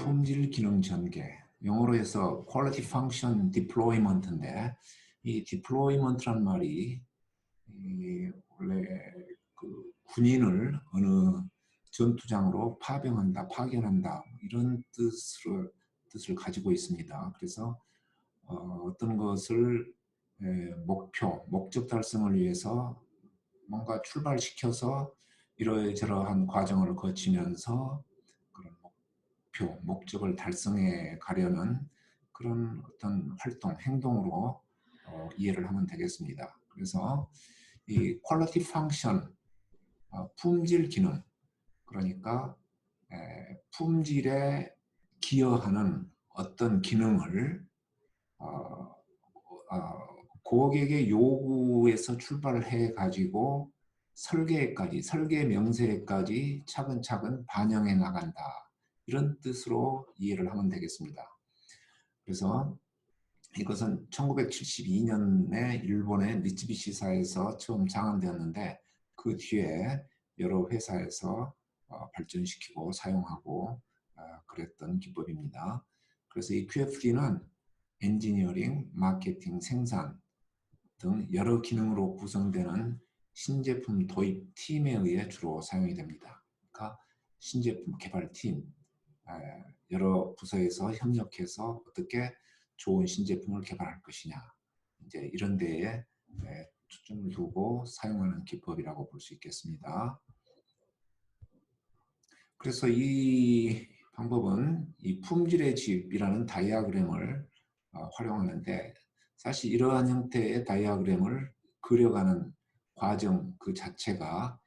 품질 기능 전개, 영어로 해서 Quality Function Deployment인데, 이 deployment란 말이 원래 그 군인을 어느 전투장으로 파병한다, 파견한다 이런 뜻을 가지고 있습니다. 그래서 어떤 것을 목적 달성을 위해서 뭔가 출발시켜서 이러저러한 과정을 거치면서 그런 목적을 달성해 가려는 그런 어떤 활동, 행동으로 이해를 하면 되겠습니다. 그래서 이 퀄리티 펑션, 품질 기능, 그러니까 품질에 기여하는 어떤 기능을 고객의 요구에서 출발을 해가지고 설계 명세까지 차근차근 반영해 나간다. 이런 뜻으로 이해를 하면 되겠습니다. 그래서 이것은 1972년에 일본의 미쓰비시사에서 처음 장안되었는데 그 뒤에 여러 회사에서 발전시키고 사용하고 그랬던 기법입니다. 그래서 이 QFD는 엔지니어링, 마케팅, 생산 등 여러 기능으로 구성되는 신제품 도입 팀에 의해 주로 사용이 됩니다. 그러니까 신제품 개발팀, 여러 부서에서 협력해서 어떻게 좋은 신제품을 개발할 것이냐, 이제 이런 데에 초점을 두고 사용하는 기법이라고 볼 수 있겠습니다. 그래서 이 방법은 이 품질의 집이라는 다이아그램을 활용하는데, 사실 이러한 형태의 다이아그램을 그려가는 과정 그 자체가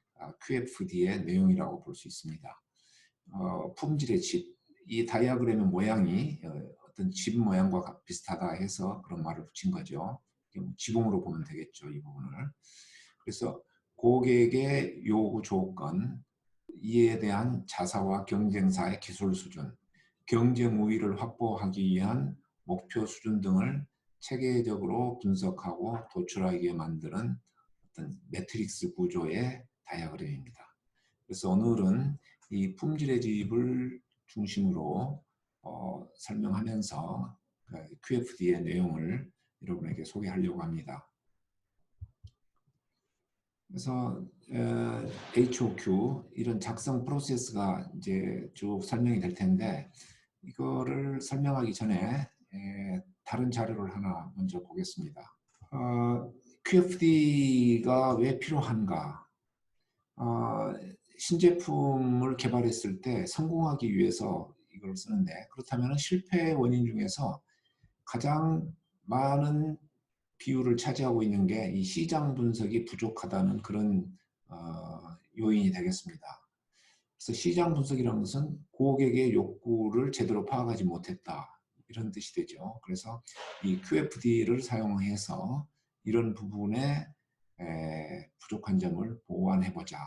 QFD의 내용이라고 볼 수 있습니다. 품질의 집, 이 다이아그램의 모양이 어떤 집 모양과 비슷하다 해서 그런 말을 붙인 거죠. 지붕으로 보면 되겠죠, 이 부분을. 그래서 고객의 요구 조건, 이에 대한 자사와 경쟁사의 기술 수준, 경쟁 우위를 확보하기 위한 목표 수준 등을 체계적으로 분석하고 도출하기 위해 만드는 어떤 매트릭스 구조의 다이아그램입니다. 그래서 오늘은 이 품질의 집을 중심으로 설명하면서 QFD의 내용을 여러분에게 소개하려고 합니다. 그래서 HOQ 이런 작성 프로세스가 이제 쭉 설명이 될 텐데, 이거를 설명하기 전에 다른 자료를 하나 먼저 보겠습니다. QFD가 왜 필요한가? 신제품을 개발했을 때 성공하기 위해서 이걸 쓰는데, 그렇다면 실패 원인 중에서 가장 많은 비율을 차지하고 있는 게 이 시장 분석이 부족하다는 그런 요인이 되겠습니다. 그래서 시장 분석이라는 것은 고객의 욕구를 제대로 파악하지 못했다, 이런 뜻이 되죠. 그래서 이 QFD를 사용해서 이런 부분에 부족한 점을 보완해보자,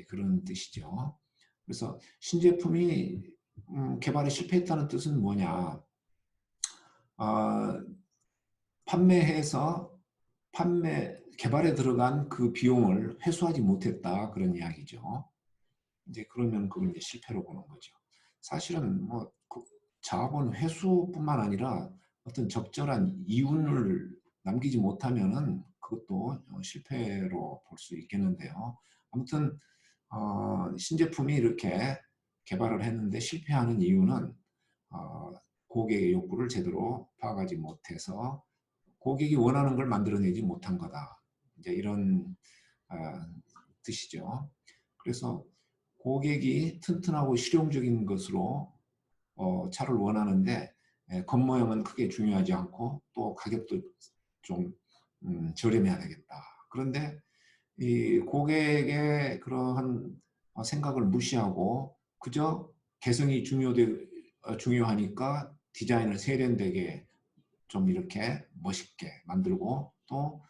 그런 뜻이죠. 그래서 신제품이 개발에 실패했다는 뜻은 뭐냐? 판매해서 개발에 들어간 그 비용을 회수하지 못했다, 그런 이야기죠. 이제 그러면 그걸 이제 실패로 보는 거죠. 사실은 뭐 자본 회수뿐만 아니라 어떤 적절한 이윤을 남기지 못하면은 그것도 실패로 볼 수 있겠는데요. 아무튼 신제품이 이렇게 개발을 했는데 실패하는 이유는 고객의 욕구를 제대로 파악하지 못해서 고객이 원하는 걸 만들어내지 못한 거다, 이제 이런 뜻이죠. 그래서 고객이 튼튼하고 실용적인 것으로 차를 원하는데 겉모양은 크게 중요하지 않고 또 가격도 좀 저렴해야 되겠다. 그런데 이 고객의 그러한 생각을 무시하고 그저 개성이 중요하니까 디자인을 세련되게 좀 이렇게 멋있게 만들고, 또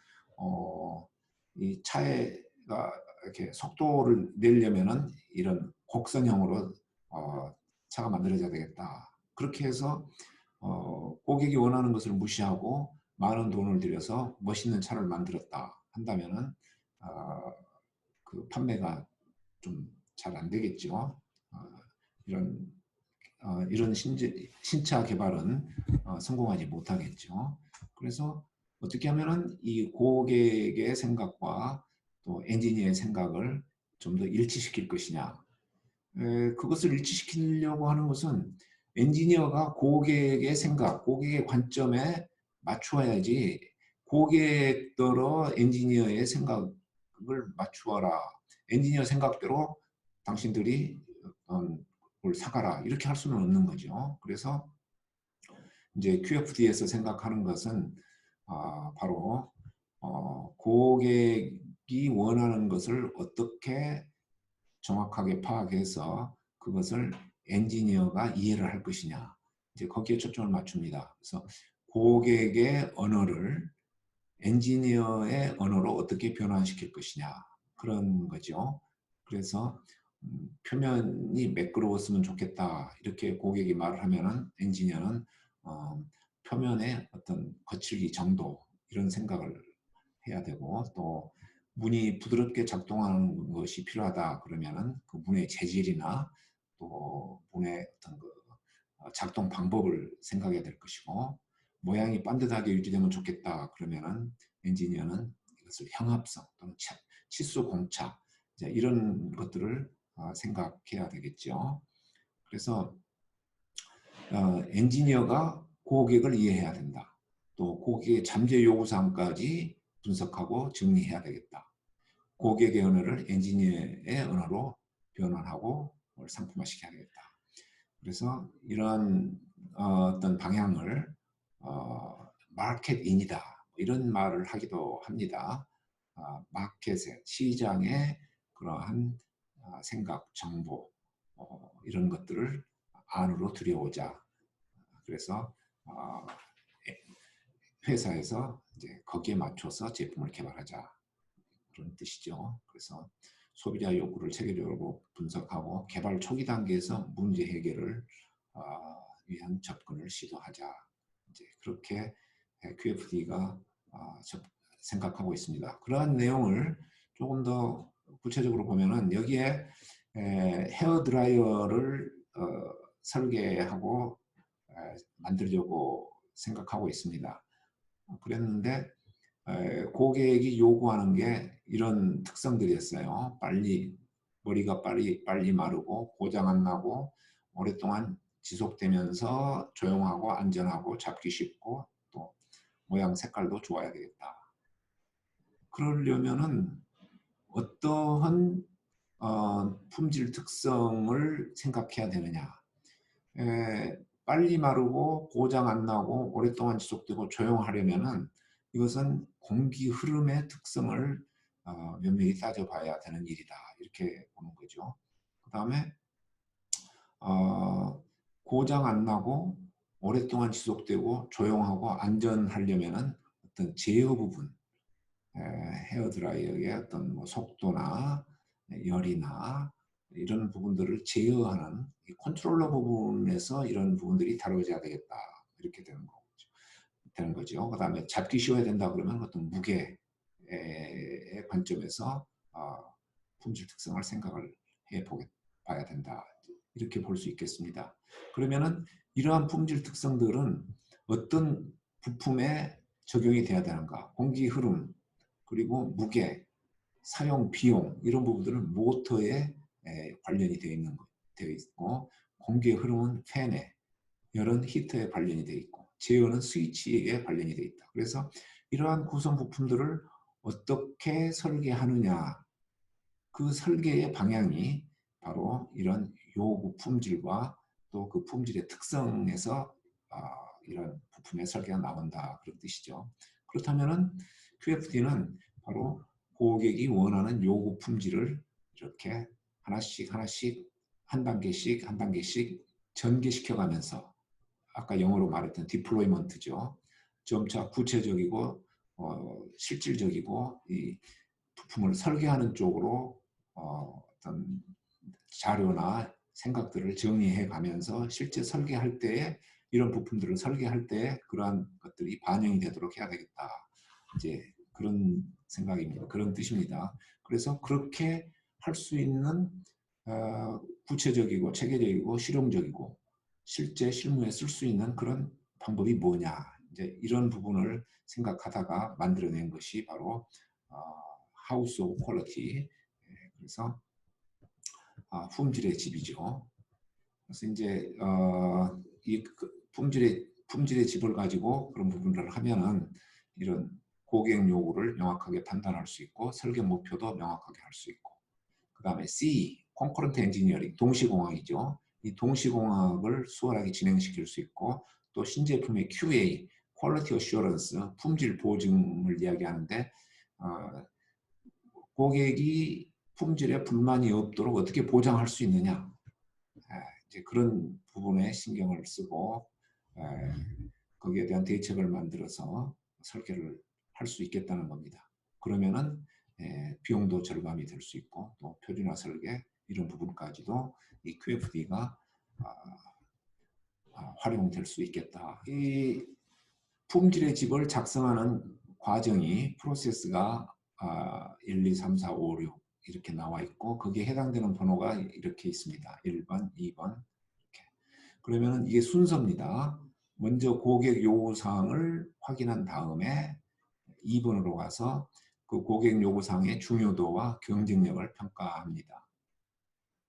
이 차가 이렇게 속도를 내려면은 이런 곡선형으로 차가 만들어져야 되겠다. 그렇게 해서 고객이 원하는 것을 무시하고 많은 돈을 들여서 멋있는 차를 만들었다 한다면은 그 판매가 좀 잘 안 되겠죠. 이런 이런 신차 개발은 성공하지 못하겠죠. 그래서 어떻게 하면은 이 고객의 생각과 또 엔지니어의 생각을 좀 더 일치시킬 것이냐. 그것을 일치시키려고 하는 것은 엔지니어가 고객의 생각, 고객의 관점에 맞추어야지 고객더러 엔지니어의 생각을 맞추어라. 엔지니어 생각대로 당신들이 뭘 사가라. 이렇게 할 수는 없는 거죠. 그래서 이제 QFD에서 생각하는 것은 바로 고객이 원하는 것을 어떻게 정확하게 파악해서 그것을 엔지니어가 이해를 할 것이냐. 이제 거기에 초점을 맞춥니다. 그래서 고객의 언어를 엔지니어의 언어로 어떻게 변환시킬 것이냐. 그런 거죠. 그래서 표면이 매끄러웠으면 좋겠다. 이렇게 고객이 말을 하면은 엔지니어는 표면의 어떤 거칠기 정도 이런 생각을 해야 되고 또 문이 부드럽게 작동하는 것이 필요하다 그러면은 그 문의 재질이나 또 문의 어떤 그 작동 방법을 생각해야 될 것이고 모양이 반듯하게 유지되면 좋겠다 그러면은 엔지니어는 이것을 형합성 또는 치수 공차 이런 것들을 생각해야 되겠죠. 그래서 엔지니어가 고객을 이해해야 된다. 또 고객의 잠재 요구사항까지 분석하고 정리해야 되겠다. 고객의 언어를 엔지니어의 언어로 변환하고 상품화시켜야 되겠다. 그래서 이러한 어떤 방향을 마켓인이다 이런 말을 하기도 합니다. 마켓의 시장의 그러한 생각, 정보 이런 것들을 안으로 들여오자. 그래서 회사에서 이제 거기에 맞춰서 제품을 개발하자 그런 뜻이죠. 그래서 소비자 요구를 체계적으로 분석하고 개발 초기 단계에서 문제 해결을 위한 접근을 시도하자. 이제 그렇게 QFD가 생각하고 있습니다. 그러한 내용을 조금 더 구체적으로 보면은 여기에 헤어 드라이어를 설계하고 만들려고 생각하고 있습니다. 그랬는데 고객이 요구하는 게 이런 특성들이었어요. 머리가 빨리 마르고 고장 안 나고 오랫동안 지속되면서 조용하고 안전하고 잡기 쉽고 또 모양 색깔도 좋아야 되겠다. 그러려면은 어떠한 품질 특성을 생각해야 되느냐. 빨리 마르고 고장 안 나고 오랫동안 지속되고 조용하려면은 이것은 공기 흐름의 특성을 면밀히 따져봐야 되는 일이다. 이렇게 보는 거죠. 그 다음에 고장 안 나고 오랫동안 지속되고 조용하고 안전하려면은 어떤 제어 부분, 헤어드라이어의 어떤 뭐 속도나 열이나 이런 부분들을 제어하는 컨트롤러 부분에서 이런 부분들이 다뤄져야 되겠다. 이렇게 되는 거죠. 그 다음에 잡기 쉬워야 된다 그러면 어떤 무게의 관점에서 품질 특성을 생각을 봐야 된다. 이렇게 볼 수 있겠습니다. 그러면은 이러한 품질 특성들은 어떤 부품에 적용이 돼야 되는가? 공기 흐름, 그리고 무게, 사용 비용 이런 부분들은 모터에 관련이 되어 있고 공기의 흐름은 팬에, 열은 히터에 관련이 되어 있고 제어는 스위치에 관련이 되어 있다. 그래서 이러한 구성 부품들을 어떻게 설계하느냐 그 설계의 방향이 바로 이런 요구 품질과 또 그 품질의 특성에서 이런 부품의 설계가 나온다 그런 뜻이죠. 그렇다면은 QFD는 바로 고객이 원하는 요구 품질을 이렇게 하나씩 한 단계씩 전개시켜가면서 아까 영어로 말했던 디플로이먼트죠. 점차 구체적이고 실질적이고 이 부품을 설계하는 쪽으로 어떤 자료나 생각들을 정리해 가면서 실제 설계할 때에 이런 부품들을 설계할 때 그러한 것들이 반영이 되도록 해야 되겠다. 이제 그런 생각입니다. 그런 뜻입니다. 그래서 그렇게 할 수 있는 구체적이고 체계적이고 실용적이고 또 그 다음에 그 부분들을 설계하는 쪽으로 이렇게 실제 실무에 쓸 수 있는 그런 방법이 뭐냐, 이제 이런 부분을 생각하다가 만들어낸 것이 바로 하우스 오브 퀄리티. 그래서 품질의 집이죠. 그래서 이제 이 품질의 집을 가지고 그런 부분을 하면은 이런 고객 요구를 명확하게 판단할 수 있고 설계 목표도 명확하게 할 수 있고, 그 다음에 C, 콘커런트 엔지니어링, 동시공학이죠. 이 동시공학을 수월하게 진행시킬 수 있고, 또 신제품의 QA, 퀄리티 어슈어런스, 품질 보증을 이야기하는데 고객이 품질에 불만이 없도록 어떻게 보장할 수 있느냐, 이제 그런 부분에 신경을 쓰고 거기에 대한 대책을 만들어서 설계를 할 수 있겠다는 겁니다. 그러면은 비용도 절감이 될 수 있고, 또 표준화 설계 이런 부분까지도 이 QFD가 활용될 수 있겠다. 이 품질의 집을 작성하는 과정이 프로세스가 1, 2, 3, 4, 5, 6 이렇게 나와 있고, 거기에 해당되는 번호가 이렇게 있습니다. 1번, 2번 이렇게. 그러면 이게 순서입니다. 먼저 고객 요구사항을 확인한 다음에 2번으로 가서 그 고객 요구사항의 중요도와 경쟁력을 평가합니다.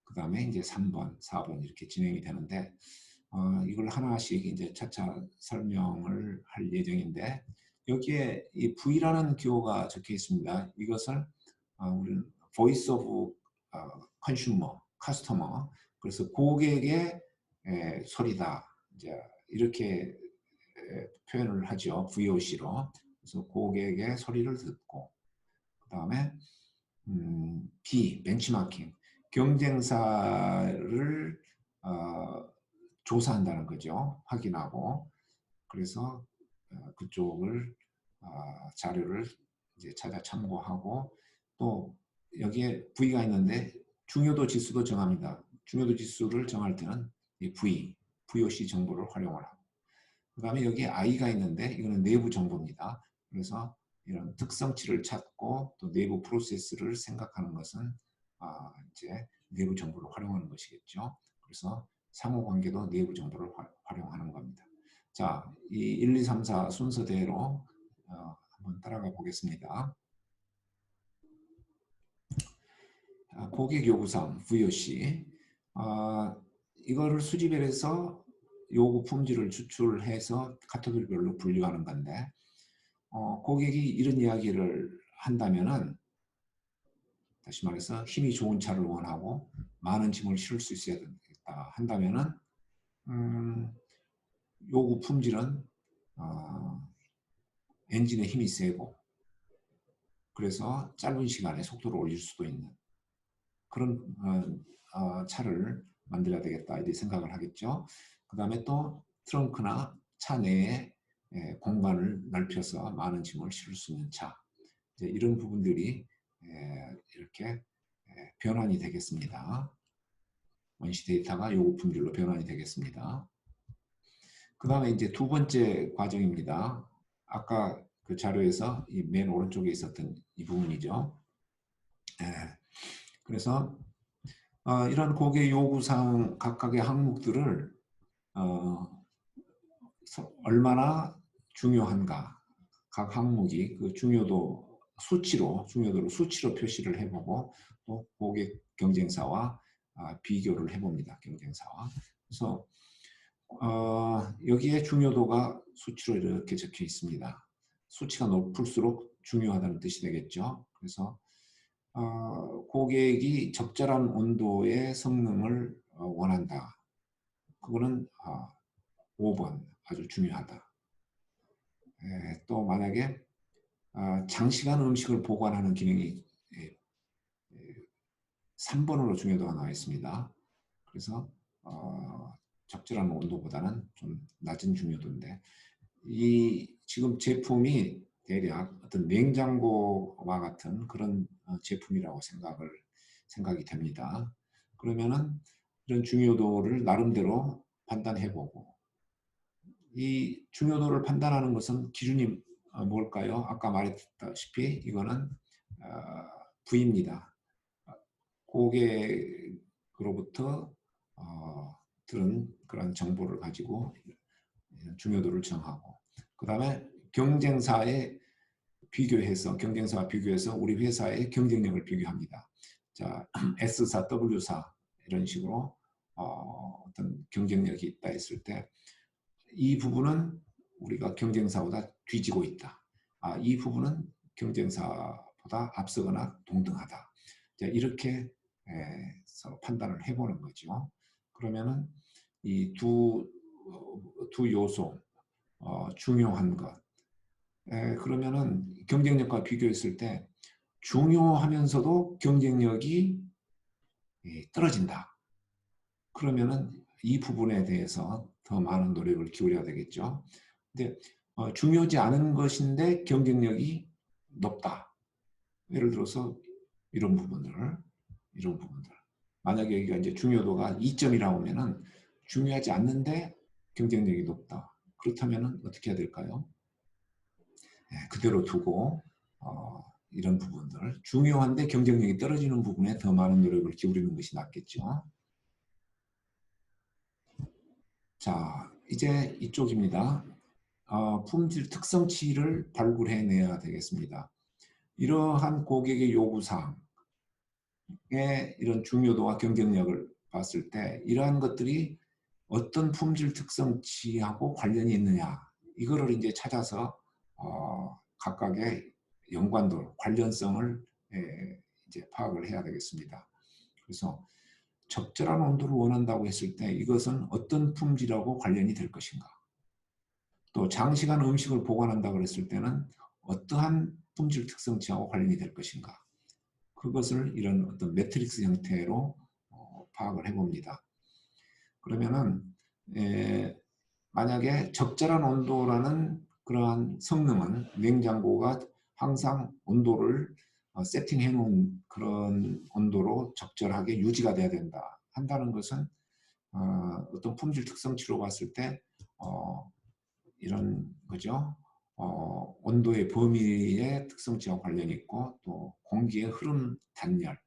그 다음에 이제 3번, 4번 이렇게 진행이 되는데 이걸 하나씩 이제 차차 설명을 할 예정인데, 여기에 이 V라는 기호가 적혀 있습니다. 이것을 우리는 Voice of Consumer, Customer, 그래서 고객의 소리다, 이제 이렇게 표현을 하죠. VOC로. 그래서 고객의 소리를 듣고, 그 다음에 B, 벤치마킹, 경쟁사를 조사한다는 거죠. 확인하고, 그래서 그쪽을 자료를 이제 찾아 참고하고, 또 여기에 V가 있는데 중요도 지수도 정합니다. 중요도 지수를 정할 때는 이 VOC 정보를 활용을 하고, 그 다음에 여기에 I가 있는데 이거는 내부 정보입니다. 그래서 이런 특성치를 찾고 또 내부 프로세스를 생각하는 것은 이제 내부 정보를 활용하는 것이겠죠. 그래서 상호관계도 내부 정보를 활용하는 겁니다. 자, 이 1, 2, 3, 4 순서대로 한번 따라가 보겠습니다. 고객 요구사항 VOC, 이거를 수집해서 요구 품질을 추출해서 카테고리별로 분류하는 건데, 고객이 이런 이야기를 한다면은, 다시 말해서 힘이 좋은 차를 원하고 많은 짐을 실을 수 있어야 된다 한다면은 요구 품질은 엔진의 힘이 세고, 그래서 짧은 시간에 속도를 올릴 수도 있는 그런 차를 만들어야 되겠다 이렇게 생각을 하겠죠. 그 다음에 또 트렁크나 차 내에 공간을 넓혀서 많은 짐을 실을 수 있는 차, 이제 이런 부분들이 이렇게 변환이 되겠습니다. 원시 데이터가 요구 품질로 변환이 되겠습니다. 그 다음에 이제 두 번째 과정입니다. 아까 그 자료에서 이 맨 오른쪽에 있었던 이 부분이죠. 그래서 이런 고객 요구사항 각각의 항목들을 얼마나 중요한가, 각 항목이 그 중요도를 수치로 표시를 해보고, 또 고객 경쟁사와 비교를 해봅니다. 경쟁사와. 그래서 여기에 중요도가 수치로 이렇게 적혀 있습니다. 수치가 높을수록 중요하다는 뜻이 되겠죠. 그래서 고객이 적절한 온도의 성능을 원한다. 그거는 5번 아주 중요하다. 또 만약에 장시간 음식을 보관하는 기능이 3번으로 중요도가 나와 있습니다. 그래서 적절한 온도보다는 좀 낮은 중요도인데, 이 지금 제품이 대략 어떤 냉장고와 같은 그런 제품이라고 생각이 됩니다. 그러면은 이런 중요도를 나름대로 판단해보고, 이 중요도를 판단하는 것은 기준이 뭘까요? 아까 말했다시피 이거는 V입니다. 고객으로부터 들은 그런 정보를 가지고 중요도를 정하고, 그 다음에 경쟁사와 비교해서 우리 회사의 경쟁력을 비교합니다. 자, S사, W사 이런 식으로 어떤 경쟁력이 있다 했을 때 이 부분은 우리가 경쟁사보다 뒤지고 있다. 이 부분은 경쟁사보다 앞서거나 동등하다. 자, 이렇게 서로 판단을 해보는 거죠. 그러면은 이 두 요소, 중요한 것. 그러면은 경쟁력과 비교했을 때 중요하면서도 경쟁력이 떨어진다. 그러면은 이 부분에 대해서 더 많은 노력을 기울여야 되겠죠. 근데 중요하지 않은 것인데 경쟁력이 높다. 예를 들어서 이런 부분들. 만약에 여기가 이제 중요도가 2점이라고 하면은 중요하지 않는데 경쟁력이 높다. 그렇다면은 어떻게 해야 될까요? 그대로 두고 이런 부분들, 중요한데 경쟁력이 떨어지는 부분에 더 많은 노력을 기울이는 것이 낫겠죠. 자, 이제 이쪽입니다. 품질 특성치를 발굴해내야 되겠습니다. 이러한 고객의 요구사항의 이런 중요도와 경쟁력을 봤을 때 이러한 것들이 어떤 품질 특성치하고 관련이 있느냐, 이거를 이제 찾아서 각각의 연관도, 관련성을 이제 파악을 해야 되겠습니다. 그래서 적절한 온도를 원한다고 했을 때 이것은 어떤 품질하고 관련이 될 것인가. 또 장시간 음식을 보관한다고 했을 때는 어떠한 품질 특성치하고 관련이 될 것인가. 그것을 이런 어떤 매트릭스 형태로 파악을 해봅니다. 그러면은 만약에 적절한 온도라는 그러한 성능은 냉장고가 항상 온도를 세팅해 놓은 그런 온도로 적절하게 유지가 돼야 된다 한다는 것은 어떤 품질 특성치로 봤을 때 이런 거죠. 온도의 범위의 특성치와 관련이 있고 또 공기의 흐름 단열,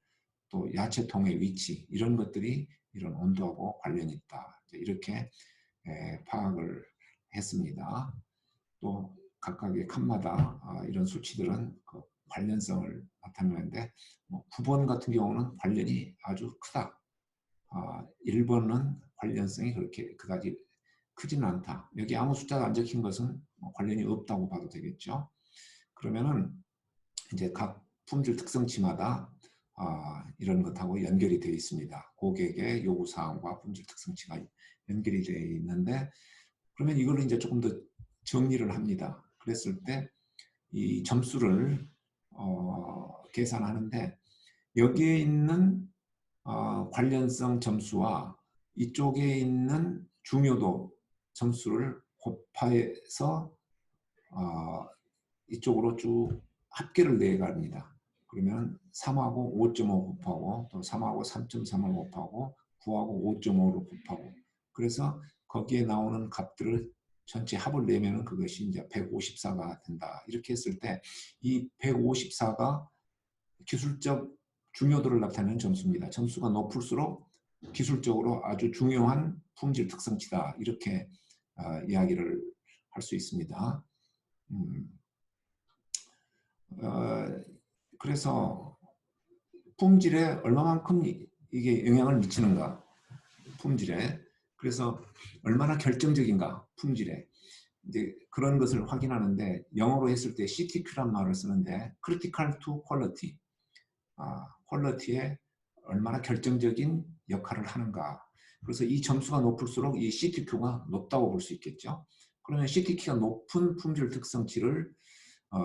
또 야채통의 위치 이런 것들이 이런 온도하고 관련이 있다. 이렇게 파악을 했습니다. 또 각각의 칸마다 이런 수치들은 그 관련성을 나타내는데 9번 같은 경우는 관련이 아주 크다. 1번은 관련성이 그렇게 그다지 크지는 않다. 여기 아무 숫자가 안 적힌 것은 관련이 없다고 봐도 되겠죠. 그러면은 이제 각 품질 특성치마다 이런 것하고 연결이 되어 있습니다. 고객의 요구사항과 품질 특성치가 연결이 되어 있는데 그러면 이걸로 이제 조금 더 정리를 합니다. 그랬을 때 이 점수를 계산하는데 여기에 있는 관련성 점수와 이쪽에 있는 중요도 점수를 곱해서 이쪽으로 쭉 합계를 내갑니다. 그러면 3하고 5.5 곱하고 또 3하고 3.3을 곱하고 9하고 5.5를 곱하고 그래서 거기에 나오는 값들을 전체 합을 내면은 그것이 이제 154가 된다. 이렇게 했을 때 이 154가 기술적 중요도를 나타내는 점수입니다. 점수가 높을수록 기술적으로 아주 중요한 품질 특성치다. 이렇게 이야기를 할 수 있습니다. 그래서 품질에 얼마만큼 이게 영향을 미치는가, 품질에. 그래서 얼마나 결정적인가, 품질에. 이제 그런 것을 확인하는데 영어로 했을 때 CTQ란 말을 쓰는데 Critical to Quality, 퀄리티에 얼마나 결정적인 역할을 하는가. 그래서 이 점수가 높을수록 이 CTQ가 높다고 볼 수 있겠죠. 그러면 CTQ가 높은 품질 특성치를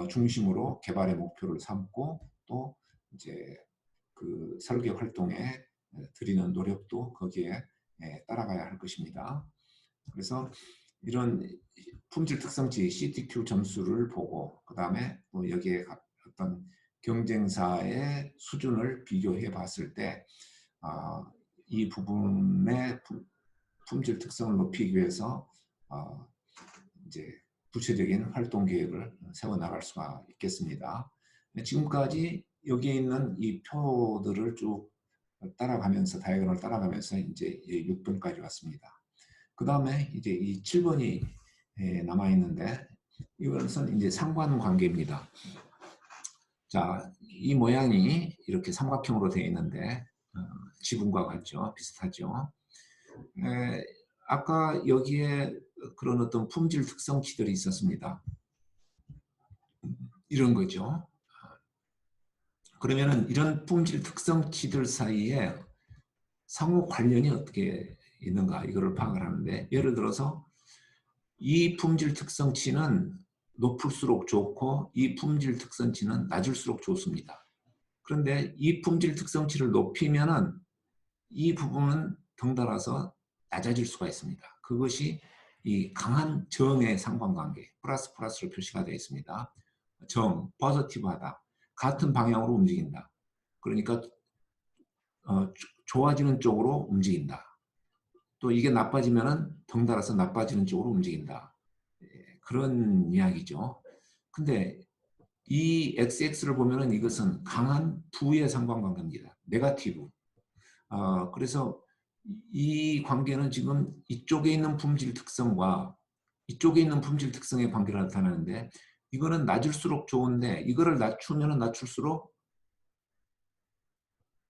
중심으로 개발의 목표를 삼고 또 이제 그 설계 활동에 들이는 노력도 거기에 따라가야 할 것입니다. 그래서 이런 품질 특성치 CTQ 점수를 보고 그 다음에 또 여기에 어떤 경쟁사의 수준을 비교해 봤을 때 이 부분의 품질 특성을 높이기 위해서 이제 구체적인 활동 계획을 세워 나갈 수가 있겠습니다. 지금까지 여기에 있는 이 표들을 쭉 따라가면서 다이아그램을 따라가면서 이제 6번까지 왔습니다. 그 다음에 이제 이 7번이 남아 있는데 이것은 이제 상관관계입니다. 자, 이 모양이 이렇게 삼각형으로 되어 있는데 지붕과 같죠? 비슷하죠? 아까 여기에 그런 어떤 품질 특성치들이 있었습니다. 이런 거죠. 그러면은 이런 품질 특성치들 사이에 상호 관련이 어떻게 있는가 이거를 파악을 하는데, 예를 들어서 이 품질 특성치는 높을수록 좋고 이 품질 특성치는 낮을수록 좋습니다. 그런데 이 품질 특성치를 높이면은 이 부분은 덩달아서 낮아질 수가 있습니다. 그것이 이 강한 정의 상관관계, 플러스 플러스로 표시가 되어 있습니다. 정, 포지티브하다. 같은 방향으로 움직인다. 그러니까 좋아지는 쪽으로 움직인다. 또 이게 나빠지면은 덩달아서 나빠지는 쪽으로 움직인다. 그런 이야기죠. 근데 이 XX를 보면은 이것은 강한 부의 상관관계입니다. 네거티브. 그래서 이 관계는 지금 이쪽에 있는 품질 특성과 이쪽에 있는 품질 특성의 관계를 나타내는데, 이거는 낮을수록 좋은데 이거를 낮추면 낮출수록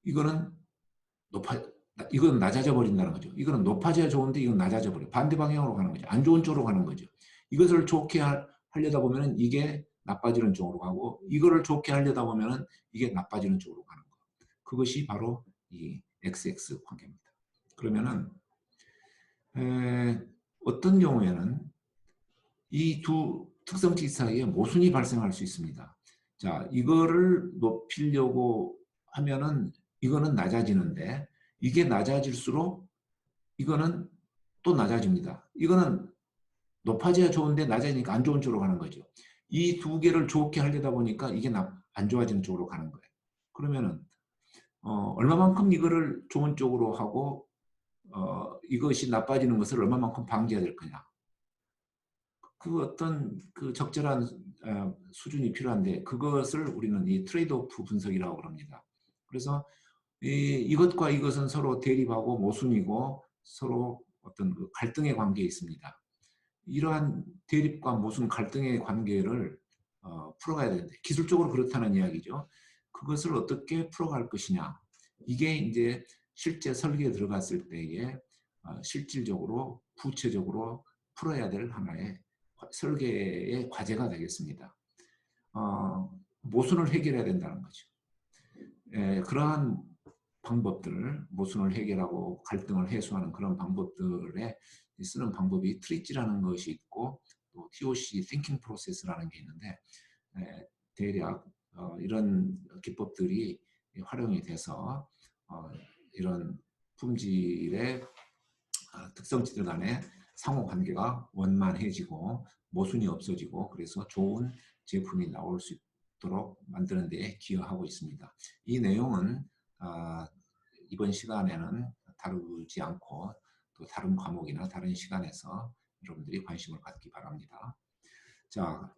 이거는 이건 낮아져 버린다는 거죠. 이거는 높아져야 좋은데 이건 낮아져 버려. 반대 방향으로 가는 거죠. 안 좋은 쪽으로 가는 거죠. 이것을 좋게 하려다 보면은 이게 나빠지는 쪽으로 가고, 이거를 좋게 하려다 보면은 이게 나빠지는 쪽으로 가는 거. 그것이 바로 이 XX 관계입니다. 그러면은 어떤 경우에는 이 두 특성치 사이에 모순이 발생할 수 있습니다. 자, 이거를 높이려고 하면은 이거는 낮아지는데 이게 낮아질수록 이거는 또 낮아집니다. 이거는 높아져야 좋은데 낮아지니까 안 좋은 쪽으로 가는 거죠. 이 두 개를 좋게 하려다 보니까 이게 안 좋아지는 쪽으로 가는 거예요. 그러면은 얼마만큼 이거를 좋은 쪽으로 하고 이것이 나빠지는 것을 얼마만큼 방지해야 될 거냐. 그 어떤 그 적절한 수준이 필요한데, 그것을 우리는 이 트레이드오프 분석이라고 합니다. 그래서 이것과 이것은 서로 대립하고 모순이고 서로 어떤 그 갈등의 관계에 있습니다. 이러한 대립과 모순 갈등의 관계를 풀어가야 되는데, 기술적으로 그렇다는 이야기죠. 그것을 어떻게 풀어갈 것이냐. 이게 이제 실제 설계에 들어갔을 때에 실질적으로 구체적으로 풀어야 될 하나의 설계의 과제가 되겠습니다. 모순을 해결해야 된다는 거죠. 그러한 방법들, 모순을 해결하고 갈등을 해소하는 그런 방법들에 쓰는 방법이 트리지라는 것이 있고, 또 TOC, Thinking Process라는 게 있는데, 대략 이런 기법들이 활용이 돼서 이런 품질의 특성치들 간의 상호 관계가 원만해지고 모순이 없어지고, 그래서 좋은 제품이 나올 수 있도록 만드는 데 기여하고 있습니다. 이 내용은 이번 시간에는 다루지 않고 또 다른 과목이나 다른 시간에서 여러분들이 관심을 갖기 바랍니다. 자,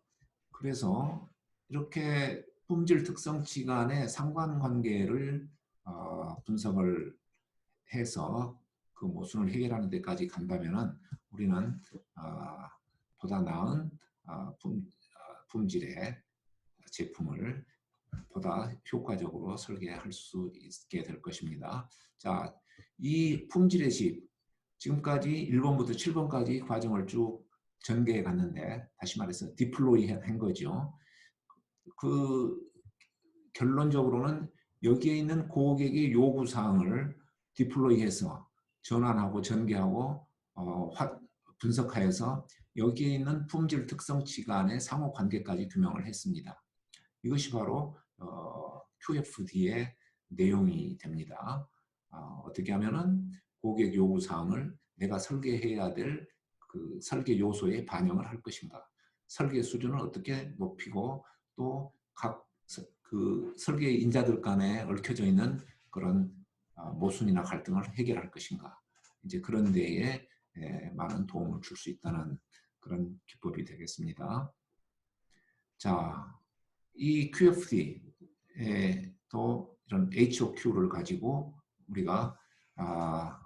그래서 이렇게 품질 특성치 간의 상관관계를 분석을 해서 그 모순을 해결하는 데까지 간다면은 우리는 보다 나은 품질의 제품을 보다 효과적으로 설계할 수 있게 될 것입니다. 자, 이 품질의 집, 지금까지 1번부터 7번까지 과정을 쭉 전개해 갔는데, 다시 말해서 디플로이 한 거죠. 그 결론적으로는 여기에 있는 고객의 요구사항을 디플로이해서 전환하고 전개하고 분석하여서 여기에 있는 품질 특성치 간의 상호 관계까지 규명을 했습니다. 이것이 바로 QFD의 내용이 됩니다. 어떻게 하면은 고객 요구사항을 내가 설계해야 될 그 설계 요소에 반영을 할 것인가, 설계 수준을 어떻게 높이고 또 각 그 설계 인자들 간에 얽혀져 있는 그런 모순이나 갈등을 해결할 것인가, 이제 그런 데에 많은 도움을 줄 수 있다는 그런 기법이 되겠습니다. 자, 이 QFD에 또 이런 HOQ를 가지고 우리가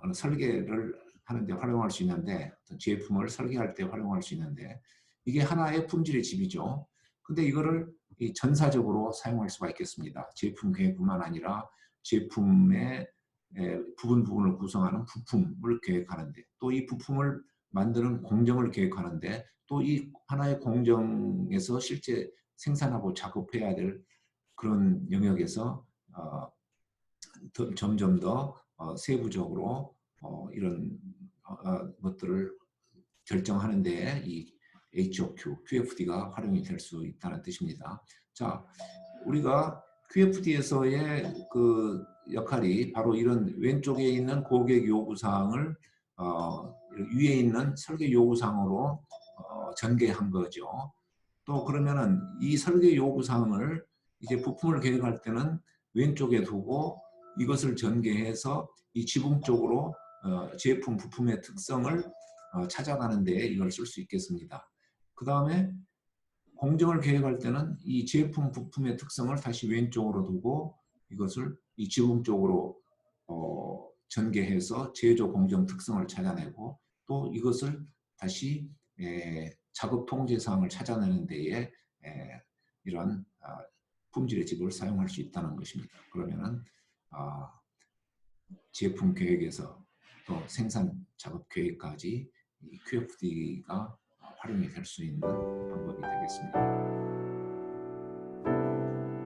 어느 설계를 하는데 활용할 수 있는데, 어떤 제품을 설계할 때 활용할 수 있는데, 이게 하나의 품질의 집이죠. 근데 이거를 전사적으로 사용할 수가 있겠습니다. 제품 계획뿐만 아니라 제품의 부분 부분을 구성하는 부품을 계획하는데, 또 이 부품을 만드는 공정을 계획하는데, 또 이 하나의 공정에서 실제 생산하고 작업해야 될 그런 영역에서 점점 더 세부적으로 이런 것들을 결정하는 데에 이 HOQ, QFD가 활용이 될 수 있다는 뜻입니다. 자, 우리가 QFD에서의 그 역할이 바로 이런 왼쪽에 있는 고객 요구사항을 위에 있는 설계 요구사항으로 전개한 거죠. 또 그러면은 이 설계 요구사항을 이제 부품을 계획할 때는 왼쪽에 두고 이것을 전개해서 이 지붕 쪽으로 제품 부품의 특성을 찾아가는 데 이걸 쓸 수 있겠습니다. 그 다음에 공정을 계획할 때는 이 제품 부품의 특성을 다시 왼쪽으로 두고 이것을 이 지붕 쪽으로 전개해서 제조 공정 특성을 찾아내고, 또 이것을 다시 작업 통제 사항을 찾아내는 데에 이런 품질의 집을 사용할 수 있다는 것입니다. 그러면은 제품 계획에서 또 생산 작업 계획까지 QFD가 활용이 될 수 있는 방법이 되겠습니다.